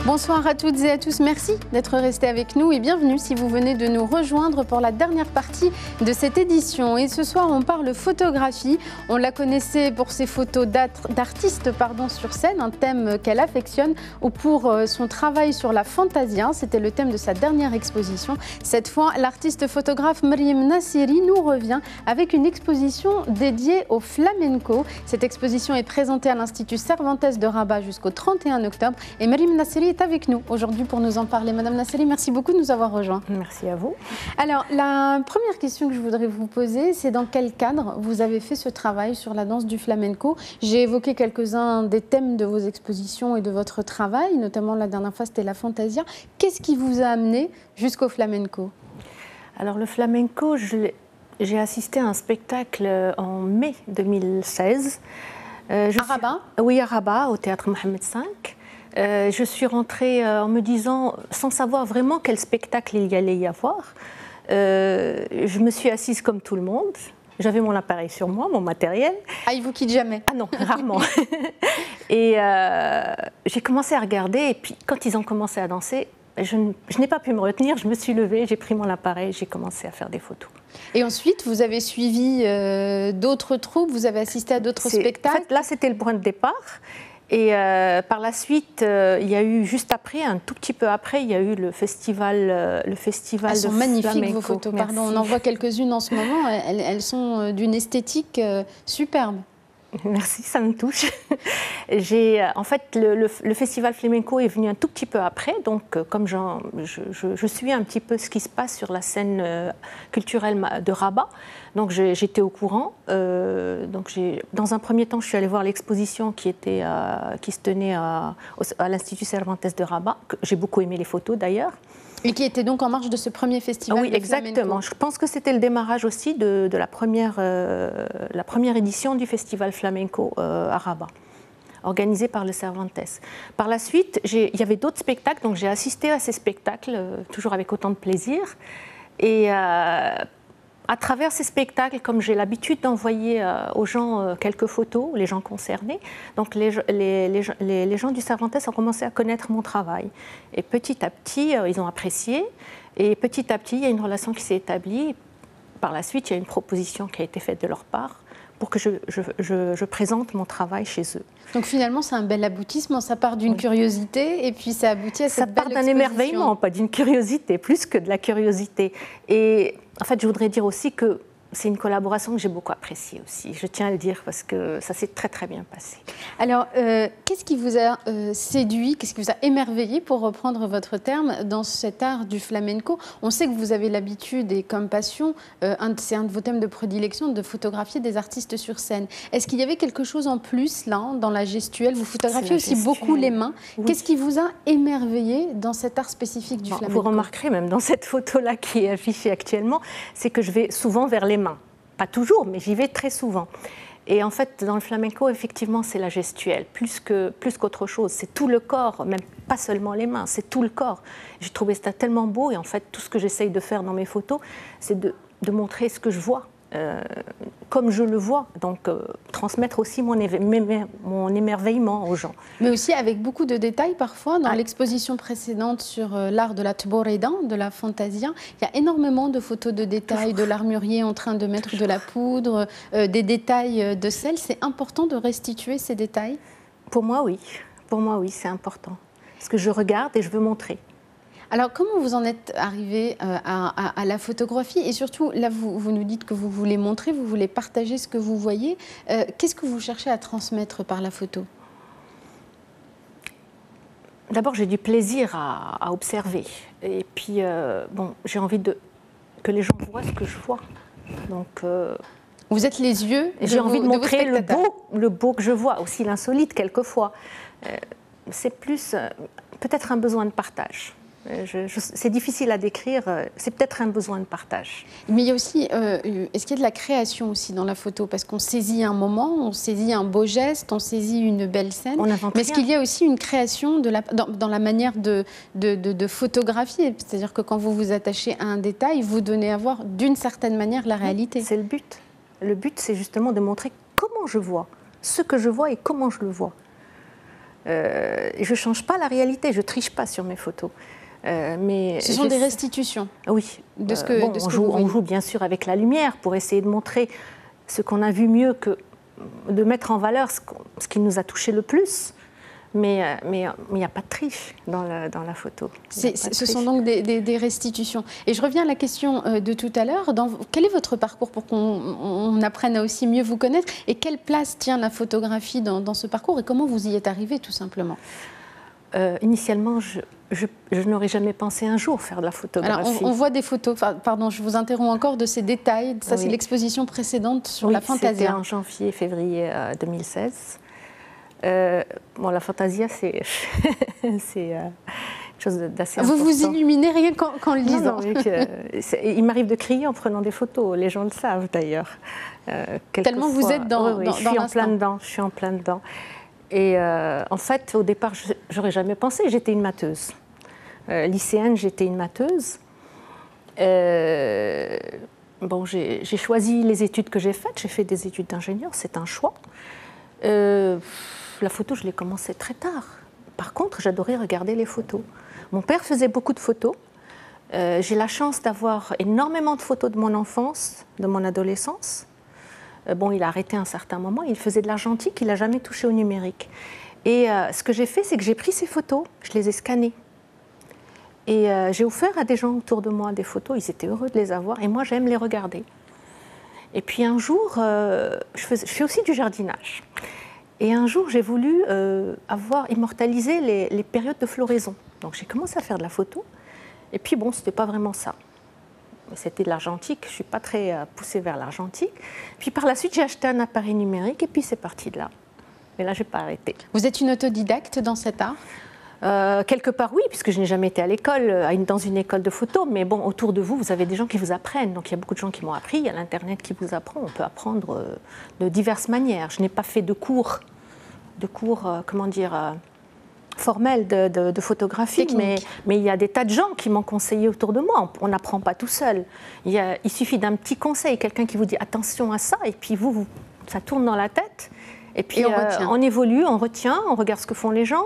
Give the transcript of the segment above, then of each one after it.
Bonsoir à toutes et à tous, merci d'être restés avec nous et bienvenue si vous venez de nous rejoindre pour la dernière partie de cette édition. Et ce soir, on parle photographie. On la connaissait pour ses photos d'artistes sur scène, un thème qu'elle affectionne, ou pour son travail sur la fantasia. C'était le thème de sa dernière exposition. Cette fois, l'artiste photographe Maryam Nassiri nous revient avec une exposition dédiée au flamenco. Cette exposition est présentée à l'Institut Cervantes de Rabat jusqu'au 31 octobre. Et Maryam Nassiri est avec nous aujourd'hui pour nous en parler. Madame Nassiri, merci beaucoup de nous avoir rejoints. Merci à vous. Alors, la première question que je voudrais vous poser, c'est dans quel cadre vous avez fait ce travail sur la danse du flamenco? J'ai évoqué quelques-uns des thèmes de vos expositions et de votre travail, notamment la dernière fois, c'était la fantasia. Qu'est-ce qui vous a amené jusqu'au flamenco? Alors, le flamenco, j'ai assisté à un spectacle en mai 2016. À Rabat? Oui, à Rabat, au théâtre Mohamed V. Je suis rentrée en me disant, sans savoir vraiment quel spectacle il y allait y avoir, je me suis assise comme tout le monde. J'avais mon appareil sur moi, mon matériel. Ah, il vous quitte jamais? Ah non, rarement. Et j'ai commencé à regarder, et puis quand ils ont commencé à danser, je n'ai pas pu me retenir, je me suis levée, j'ai pris mon appareil, j'ai commencé à faire des photos. Et ensuite, vous avez suivi d'autres troupes, vous avez assisté à d'autres spectacles? En fait, là, c'était le point de départ. Et par la suite, il y a eu, juste après, un tout petit peu après, il y a eu le festival Elles sont magnifiques vos photos, pardon. On en voit quelques-unes en ce moment, elles sont d'une esthétique superbe. Merci, ça me touche. En fait, le festival flamenco est venu un tout petit peu après, donc comme je suis un petit peu ce qui se passe sur la scène culturelle de Rabat, donc j'étais au courant. Donc dans un premier temps, je suis allée voir l'exposition qui se tenait à l'Institut Cervantes de Rabat. J'ai beaucoup aimé les photos d'ailleurs. Et qui était donc en marge de ce premier festival. Oui, exactement. Je pense que c'était le démarrage aussi de la première édition du festival flamenco à Rabat, organisé par le Cervantes. Par la suite, il y avait d'autres spectacles, donc j'ai assisté à ces spectacles, toujours avec autant de plaisir. Et à travers ces spectacles, comme j'ai l'habitude d'envoyer aux gens quelques photos, les gens concernés, donc les gens du Cervantes ont commencé à connaître mon travail. Et petit à petit, ils ont apprécié. Et petit à petit, il y a une relation qui s'est établie. Par la suite, il y a une proposition qui a été faite de leur part pour que je présente mon travail chez eux. Donc finalement, c'est un bel aboutissement. Ça part d'une curiosité et puis ça aboutit à cette belle exposition. Ça part d'un émerveillement, pas d'une curiosité, plus que de la curiosité. Et en fait, je voudrais dire aussi que c'est une collaboration que j'ai beaucoup appréciée aussi. Je tiens à le dire parce que ça s'est très très bien passé. Alors, qu'est-ce qui vous a séduit, qu'est-ce qui vous a émerveillé, pour reprendre votre terme, dans cet art du flamenco? On sait que vous avez l'habitude et comme passion, c'est un de vos thèmes de prédilection, de photographier des artistes sur scène. Est-ce qu'il y avait quelque chose en plus là, dans la gestuelle? Vous photographiez aussi beaucoup les mains. Oui. Qu'est-ce qui vous a émerveillé dans cet art spécifique du flamenco? Vous remarquerez même dans cette photo-là qui est affichée actuellement, c'est que je vais souvent vers les mains. Pas toujours, mais j'y vais très souvent. Et en fait, dans le flamenco, effectivement, c'est la gestuelle, plus qu'autre chose. C'est tout le corps, même pas seulement les mains, c'est tout le corps. J'ai trouvé ça tellement beau, et en fait, tout ce que j'essaye de faire dans mes photos, c'est de montrer ce que je vois, comme je le vois. Donc, transmettre aussi mon émerveillement aux gens. Mais aussi avec beaucoup de détails parfois. Dans l'exposition précédente sur l'art de la tboreda, de la fantasia, il y a énormément de photos de détails, de l'armurier en train de mettre de la poudre, des détails de sel. C'est important de restituer ces détails? Pour moi, oui. Pour moi, oui, c'est important. Parce que je regarde et je veux montrer. Alors, comment vous en êtes arrivé à la photographie? Et surtout, là, vous nous dites que vous voulez montrer, vous voulez partager ce que vous voyez. Qu'est-ce que vous cherchez à transmettre par la photo? D'abord, j'ai du plaisir à observer. Et puis, j'ai envie que les gens voient ce que je vois. Donc, vous êtes les yeux. J'ai envie de montrer le beau que je vois, aussi l'insolite quelquefois. C'est plus peut-être un besoin de partage. C'est difficile à décrire, c'est peut-être un besoin de partage. Mais il y a aussi, est-ce qu'il y a de la création aussi dans la photo? Parce qu'on saisit un moment, on saisit un beau geste, on saisit une belle scène. Mais est-ce qu'il y a aussi une création dans la manière de photographier? C'est-à-dire que quand vous vous attachez à un détail, vous donnez à voir d'une certaine manière la réalité. C'est le but. Le but, c'est justement de montrer comment je vois, ce que je vois et comment je le vois. Je ne change pas la réalité, je ne triche pas sur mes photos. Mais ce sont des restitutions. Oui. De ce que, on joue bien sûr avec la lumière pour essayer de montrer ce qu'on a vu mieux que de mettre en valeur ce qui nous a touché le plus. Mais il n'y a pas de triche dans la photo. Ce sont donc des restitutions. Et je reviens à la question de tout à l'heure. Quel est votre parcours pour qu'on apprenne à aussi mieux vous connaître? Et quelle place tient la photographie dans ce parcours? Et comment vous y êtes arrivé, tout simplement? Initialement, je n'aurais jamais pensé un jour faire de la photographie. Alors, on voit des photos, pardon, je vous interromps encore, de ces détails. Ça, oui. C'est l'exposition précédente sur la Fantasia. C'était en janvier-février 2016. La Fantasia, c'est quelque chose d'assez important. Vous vous illuminez rien qu'en le lisant. Non, il m'arrive de crier en prenant des photos, les gens le savent d'ailleurs. Tellement vous êtes dans je suis en plein dedans. Et en fait, au départ, j'aurais jamais pensé, j'étais une matheuse. Lycéenne, j'étais une matheuse. J'ai choisi les études que j'ai faites, j'ai fait des études d'ingénieur, c'est un choix. La photo, je l'ai commencé très tard. Par contre, j'adorais regarder les photos. Mon père faisait beaucoup de photos. J'ai la chance d'avoir énormément de photos de mon enfance, de mon adolescence. Il a arrêté à un certain moment. Il faisait de l'argentique, il n'a jamais touché au numérique. Et ce que j'ai fait, c'est que j'ai pris ces photos, je les ai scannées. Et j'ai offert à des gens autour de moi des photos. Ils étaient heureux de les avoir. Et moi, j'aime les regarder. Et puis un jour, je fais aussi du jardinage. Et un jour, j'ai voulu immortaliser les périodes de floraison. Donc j'ai commencé à faire de la photo. Et puis ce n'était pas vraiment ça. C'était de l'argentique. Je ne suis pas très poussée vers l'argentique. Puis par la suite, j'ai acheté un appareil numérique et puis c'est parti de là. Mais là, je n'ai pas arrêté. Vous êtes une autodidacte dans cet art ? Quelque part oui, puisque je n'ai jamais été à l'école, dans une école de photo, mais autour de vous, vous avez des gens qui vous apprennent. Donc il y a beaucoup de gens qui m'ont appris, il y a l'Internet qui vous apprend, on peut apprendre de diverses manières. Je n'ai pas fait de cours formels de photographie, mais il y a des tas de gens qui m'ont conseillé autour de moi. On n'apprend pas tout seul. Il suffit d'un petit conseil, quelqu'un qui vous dit attention à ça, et puis ça tourne dans la tête. Et puis on évolue, on retient, on regarde ce que font les gens.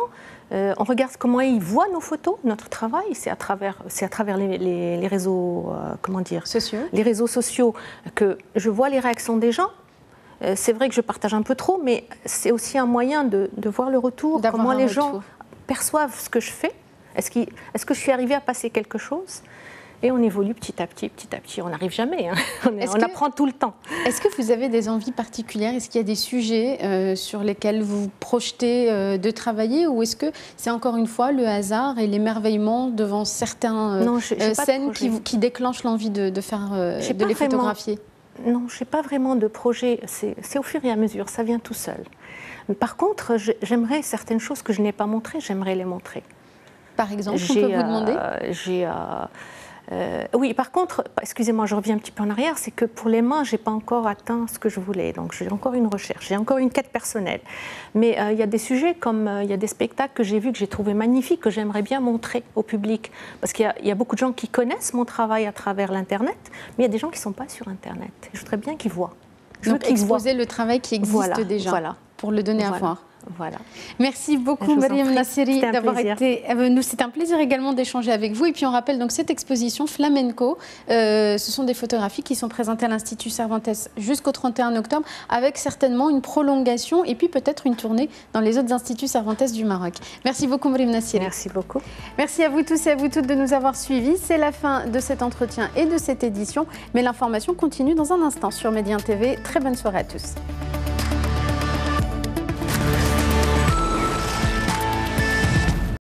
On regarde comment ils voient nos photos, notre travail. C'est à travers les réseaux, les réseaux sociaux que je vois les réactions des gens. C'est vrai que je partage un peu trop, mais c'est aussi un moyen de voir le retour, comment les gens perçoivent ce que je fais. Est-ce que je suis arrivée à passer quelque chose ? Et on évolue petit à petit. On n'arrive jamais, hein. On apprend tout le temps. Est-ce que vous avez des envies particulières? Est-ce qu'il y a des sujets sur lesquels vous projetez de travailler? Ou est-ce que c'est encore une fois le hasard et l'émerveillement devant certaines scènes qui déclenchent l'envie de les photographier? Non, je n'ai pas vraiment de projet. C'est au fur et à mesure, ça vient tout seul. Par contre, j'aimerais certaines choses que je n'ai pas montrées, j'aimerais les montrer. Par exemple, on peut vous demander? Oui, par contre, excusez-moi, je reviens un petit peu en arrière, c'est que pour les mains, je n'ai pas encore atteint ce que je voulais. Donc j'ai encore une recherche, j'ai encore une quête personnelle. Mais il y a des sujets comme il y a des spectacles que j'ai vus, que j'ai trouvés magnifiques, que j'aimerais bien montrer au public. Parce qu'il y a beaucoup de gens qui connaissent mon travail à travers l'Internet, mais il y a des gens qui ne sont pas sur Internet. Et je voudrais bien qu'ils voient. Donc exposer le travail qui existe déjà, pour le donner à voir. Voilà. Merci beaucoup Mariam Nasseri d'avoir été avec nous. C'est un plaisir également d'échanger avec vous. Et puis on rappelle donc cette exposition Flamenco. Ce sont des photographies qui sont présentées à l'Institut Cervantes jusqu'au 31 octobre, avec certainement une prolongation et puis peut-être une tournée dans les autres instituts Cervantes du Maroc. Merci beaucoup Mariam Nasseri. Merci beaucoup. Merci à vous tous et à vous toutes de nous avoir suivis. C'est la fin de cet entretien et de cette édition. Mais l'information continue dans un instant sur Médien TV. Très bonne soirée à tous.